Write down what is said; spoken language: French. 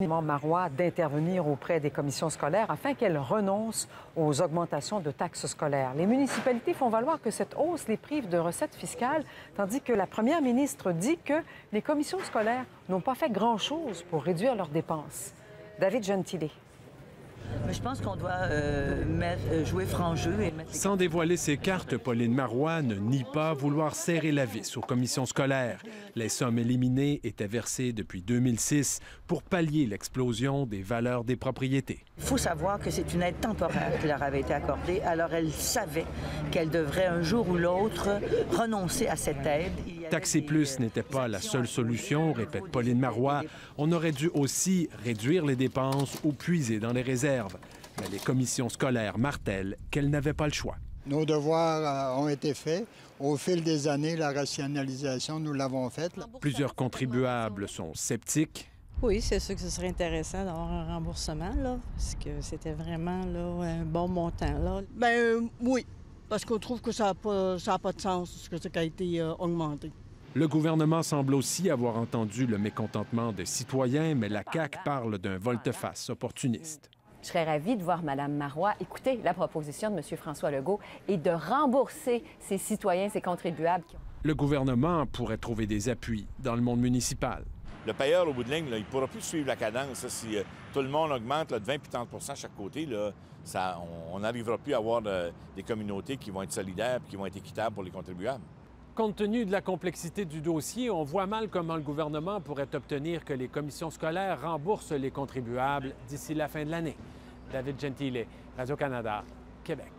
Marois d'intervenir auprès des commissions scolaires afin qu'elles renoncent aux augmentations de taxes scolaires. Les municipalités font valoir que cette hausse les prive de recettes fiscales, tandis que la première ministre dit que les commissions scolaires n'ont pas fait grand-chose pour réduire leurs dépenses. David Gentile. Mais je pense qu'on doit jouer franc jeu et mettre... Sans dévoiler ses cartes, Pauline Marois ne nie pas vouloir serrer la vis aux commissions scolaires. Les sommes éliminées étaient versées depuis 2006 pour pallier l'explosion des valeurs des propriétés. Il faut savoir que c'est une aide temporaire qui leur avait été accordée, alors elles savaient qu'elles devraient un jour ou l'autre renoncer à cette aide. Taxer plus n'était pas la seule solution, répète Pauline Marois. On aurait dû aussi réduire les dépenses ou puiser dans les réserves. Mais les commissions scolaires martèlent qu'elles n'avaient pas le choix. Nos devoirs ont été faits. Au fil des années, la rationalisation, nous l'avons faite. Plusieurs contribuables sont sceptiques. Oui, c'est sûr que ce serait intéressant d'avoir un remboursement, là, parce que c'était vraiment là, un bon montant. Là. Bien, oui, parce qu'on trouve que ça n'a pas de sens, que ça a été augmenté. Le gouvernement semble aussi avoir entendu le mécontentement des citoyens, mais la CAQ parle d'un volte-face opportuniste. Je serais ravie de voir Mme Marois écouter la proposition de M. François Legault et de rembourser ses citoyens, ses contribuables. Le gouvernement pourrait trouver des appuis dans le monde municipal. Le payeur, au bout de ligne, là, il ne pourra plus suivre la cadence. Ça, si tout le monde augmente là, de 20 et 30 à chaque côté, là, on n'arrivera plus à avoir des communautés qui vont être solidaires et qui vont être équitables pour les contribuables. Compte tenu de la complexité du dossier, on voit mal comment le gouvernement pourrait obtenir que les commissions scolaires remboursent les contribuables d'ici la fin de l'année. David Gentile, Radio-Canada, Québec.